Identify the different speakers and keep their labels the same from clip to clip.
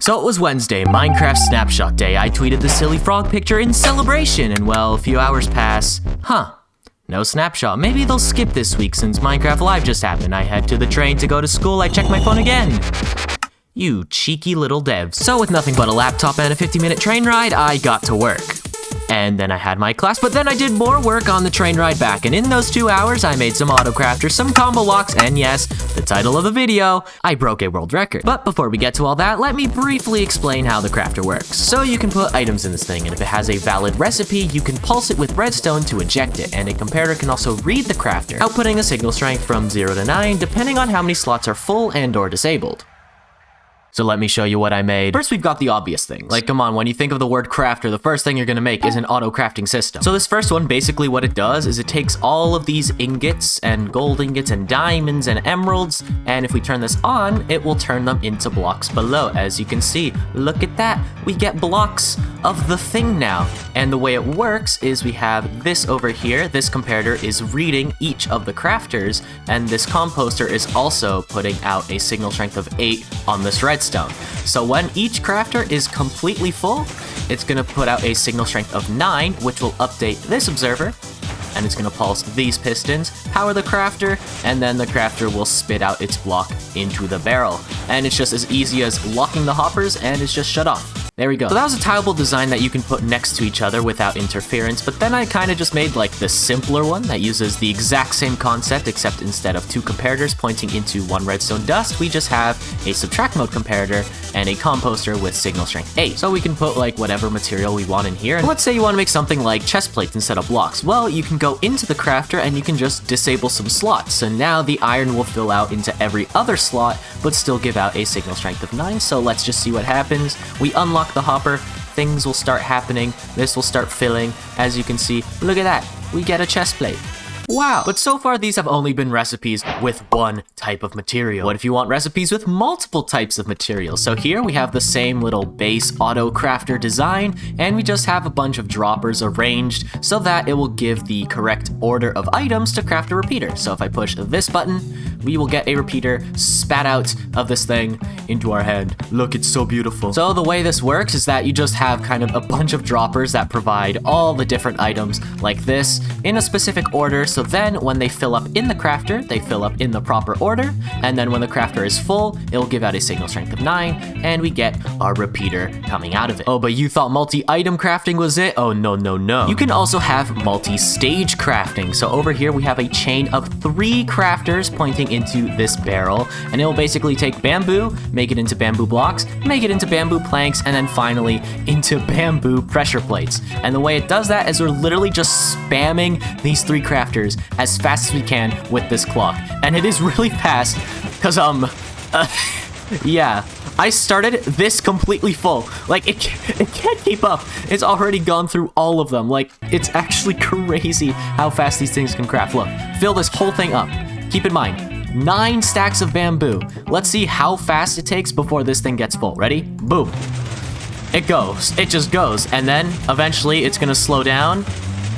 Speaker 1: So it was Wednesday, Minecraft Snapshot Day. I tweeted the silly frog picture in celebration, and well, a few hours pass. No Snapshot. Maybe they'll skip this week since Minecraft Live just happened. I head to the train to go to school. I check my phone again. You cheeky little devs. So with nothing but a laptop and a 50-minute train ride, I got to work. And then I had my class, but then I did more work on the train ride back, and in those 2 hours, I made some autocrafters, some combo locks, and yes, the title of the video, I broke a world record. But before we get to all that, let me briefly explain how the crafter works. So you can put items in this thing, and if it has a valid recipe, you can pulse it with redstone to eject it, and a comparator can also read the crafter, outputting a signal strength from 0 to 9, depending on how many slots are full and or disabled. So let me show you what I made. First, we've got the obvious things. Like, come on, when you think of the word crafter, the first thing you're gonna make is an auto-crafting system. So this first one, basically what it does is it takes all of these ingots and gold ingots and diamonds and emeralds, and if we turn this on, it will turn them into blocks below. As you can see, look at that. We get blocks of the thing now. And the way it works is we have this over here. This comparator is reading each of the crafters, and this composter is also putting out a signal strength of 8 on this redstone. So when each crafter is completely full, it's gonna put out a signal strength of 9, which will update this observer, and it's gonna pulse these pistons, power the crafter, and then the crafter will spit out its block into the barrel. And it's just as easy as locking the hoppers, and it's just shut off. There we go. So that was a tileable design that you can put next to each other without interference, but then I kind of just made like the simpler one that uses the exact same concept, except instead of 2 comparators pointing into 1 redstone dust, we just have a subtract mode comparator and a composter with signal strength 8. So we can put like whatever material we want in here. And let's say you want to make something like chest plates instead of blocks. Well, you can go into the crafter and you can just disable some slots. So now the iron will fill out into every other slot, but still give out a signal strength of 9. So let's just see what happens. We unlock the hopper, things will start happening, this will start filling. As you can see, look at that, we get a chest plate. Wow! But so far these have only been recipes with 1 type of material. What if you want recipes with multiple types of material? So here we have the same little base auto crafter design, and we just have a bunch of droppers arranged so that it will give the correct order of items to craft a repeater. So if I push this button, we will get a repeater spat out of this thing into our hand. Look, it's so beautiful. So the way this works is that you just have kind of a bunch of droppers that provide all the different items like this in a specific order. So then when they fill up in the crafter, they fill up in the proper order. And then when the crafter is full, it will give out a signal strength of 9, and we get our repeater coming out of it. Oh, but you thought multi-item crafting was it? Oh, no, no, no. You can also have multi-stage crafting. So over here, we have a chain of 3 crafters pointing into this barrel, and it will basically take bamboo, make it into bamboo blocks, make it into bamboo planks, and then finally into bamboo pressure plates. And the way it does that is we're literally just spamming these 3 crafters as fast as we can with this clock. And it is really fast, because, yeah, I started this completely full. Like, it can't keep up. It's already gone through all of them. Like, it's actually crazy how fast these things can craft. Look, fill this whole thing up. Keep in mind, 9 stacks of bamboo. Let's see how fast it takes before this thing gets full. Ready? Boom. It goes. It just goes. And then, eventually, it's gonna slow down.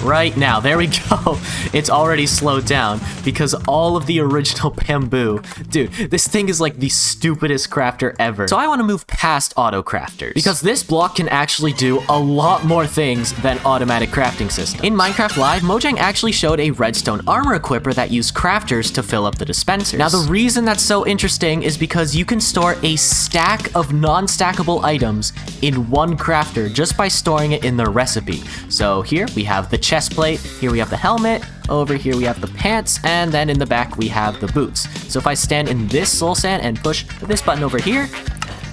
Speaker 1: Right now, there we go. It's already slowed down because all of the original bamboo. Dude, this thing is like the stupidest crafter ever. So I want to move past auto crafters because this block can actually do a lot more things than automatic crafting systems. In Minecraft Live, Mojang actually showed a redstone armor equipper that used crafters to fill up the dispensers. Now, the reason that's so interesting is because you can store a stack of non-stackable items in 1 crafter just by storing it in the recipe. So here we have the chest plate, here we have the helmet, over here we have the pants, and then in the back we have the boots. So if I stand in this soul sand and push this button over here,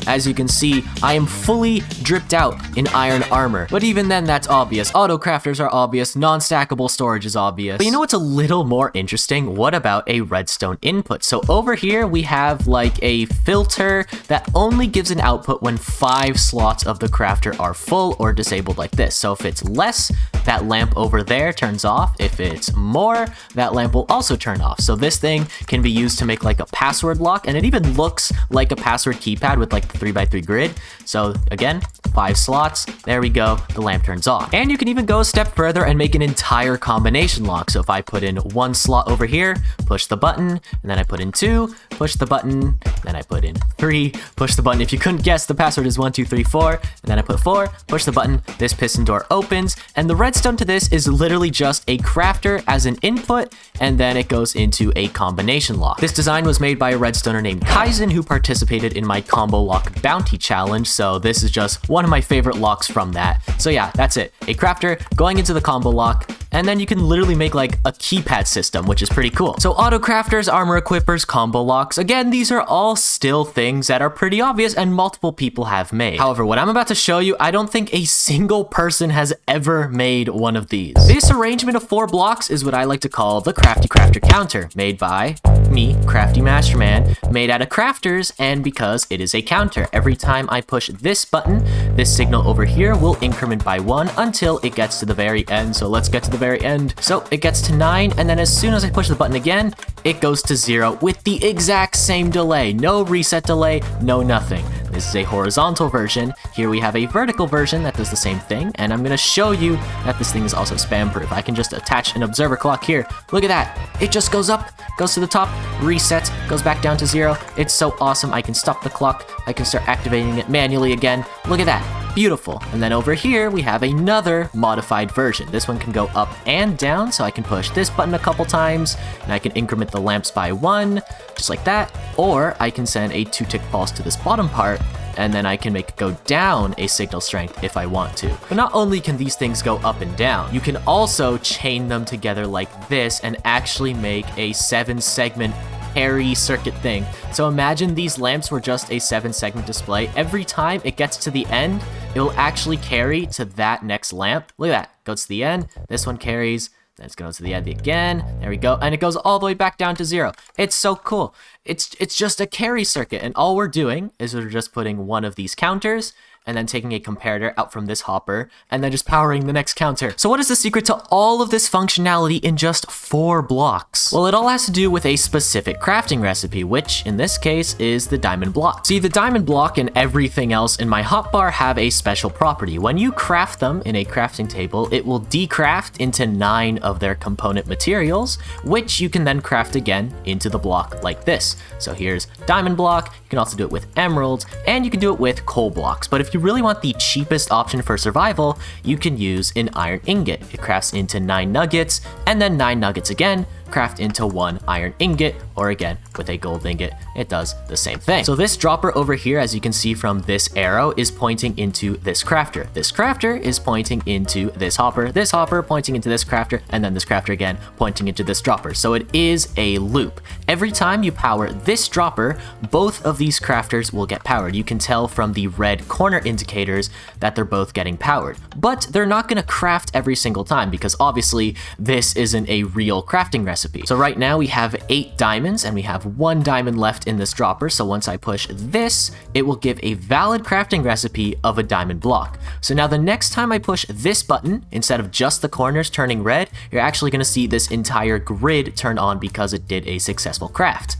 Speaker 1: as you can see, I am fully dripped out in iron armor. But even then, that's obvious. Auto crafters are obvious. Non-stackable storage is obvious. But you know what's a little more interesting? What about a redstone input? So over here, we have like a filter that only gives an output when 5 slots of the crafter are full or disabled like this. So if it's less, that lamp over there turns off. If it's more, that lamp will also turn off. So this thing can be used to make like a password lock, and it even looks like a password keypad with like 3x3 grid. So again, 5 slots, there we go, the lamp turns off. And you can even go a step further and make an entire combination lock. So if I put in 1 slot over here, push the button, and then I put in 2, push the button, then I put in 3, push the button. If you couldn't guess, the password is 1, 2, 3, 4, and then I put 4, push the button, this piston door opens, and the redstone to this is literally just a crafter as an input, and then it goes into a combination lock. This design was made by a redstoner named Kaizen, who participated in my combo lock bounty challenge, so this is just one of my favorite locks from that. So yeah, that's it. A crafter going into the combo lock, and then you can literally make like a keypad system, which is pretty cool. So auto crafters, armor equippers, combo locks, again, these are all still things that are pretty obvious and multiple people have made. However, what I'm about to show you, I don't think a single person has ever made one of these. This arrangement of 4 blocks is what I like to call the Crafty Crafter counter, made by me, Crafty Masterman, made out of crafters, and because it is a counter. Every time I push this button, this signal over here will increment by 1 until it gets to the very end. So let's get to the very end. So it gets to 9, and then as soon as I push the button again, it goes to 0 with the exact same delay. No reset delay, no nothing. This is a horizontal version. Here we have a vertical version that does the same thing, and I'm gonna show you that this thing is also spam proof. I can just attach an observer clock here. Look at that. It just goes up, goes to the top, resets, goes back down to 0. It's so awesome. I can stop the clock. I can start activating it manually again. Look at that. Beautiful. And then over here, we have another modified version. This one can go up and down, so I can push this button a couple times, and I can increment the lamps by 1, just like that. Or I can send a 2-tick pulse to this bottom part, and then I can make it go down a signal strength if I want to. But not only can these things go up and down, you can also chain them together like this and actually make a 7-segment carry circuit thing. So imagine these lamps were just a 7-segment display. Every time it gets to the end, it will actually carry to that next lamp. Look at that, goes to the end, this one carries, then it's going to the end again, there we go, and it goes all the way back down to 0. It's so cool. It's just a carry circuit, and all we're doing is we're just putting one of these counters and then taking a comparator out from this hopper, and then just powering the next counter. So what is the secret to all of this functionality in just 4 blocks? Well, it all has to do with a specific crafting recipe, which in this case is the diamond block. See, the diamond block and everything else in my hotbar have a special property. When you craft them in a crafting table, it will decraft into 9 of their component materials, which you can then craft again into the block like this. So here's diamond block, you can also do it with emeralds, and you can do it with coal blocks. But if you really want the cheapest option for survival, you can use an iron ingot. It crafts into 9 nuggets, and then 9 nuggets again, craft into 1 iron ingot, or again, with a gold ingot, it does the same thing. So this dropper over here, as you can see from this arrow, is pointing into this crafter. This crafter is pointing into this hopper pointing into this crafter, and then this crafter again pointing into this dropper. So it is a loop. Every time you power this dropper, both of these crafters will get powered. You can tell from the red corner indicators that they're both getting powered. But they're not gonna craft every single time, because obviously this isn't a real crafting recipe. So right now we have 8 diamonds, and we have 1 diamond left in this dropper. So once I push this, it will give a valid crafting recipe of a diamond block. So now the next time I push this button, instead of just the corners turning red, you're actually gonna see this entire grid turn on because it did a successful craft.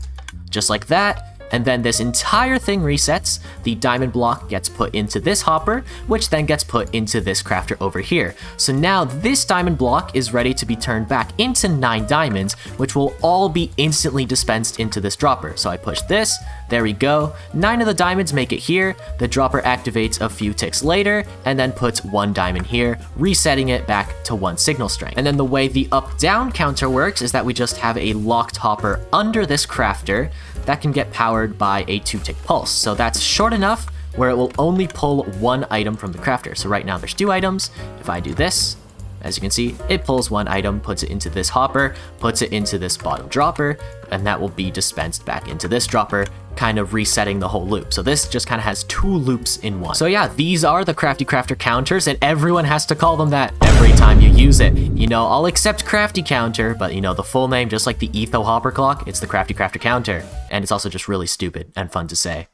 Speaker 1: Just like that. And then this entire thing resets, the diamond block gets put into this hopper, which then gets put into this crafter over here. So now this diamond block is ready to be turned back into 9 diamonds, which will all be instantly dispensed into this dropper. So I push this, there we go, 9 of the diamonds make it here, the dropper activates a few ticks later, and then puts 1 diamond here, resetting it back to 1 signal strength. And then the way the up-down counter works is that we just have a locked hopper under this crafter that can get powered by a 2-tick pulse. So that's short enough where it will only pull 1 item from the crafter. So right now there's 2 items. If I do this, as you can see, it pulls 1 item, puts it into this hopper, puts it into this bottom dropper, and that will be dispensed back into this dropper, kind of resetting the whole loop. So this just kind of has 2 loops in one. So yeah, these are the Crafty Crafter counters, and everyone has to call them that every time you use it. You know, I'll accept Crafty Counter, but you know, the full name, just like the Etho Hopper Clock, it's the Crafty Crafter counter. And it's also just really stupid and fun to say.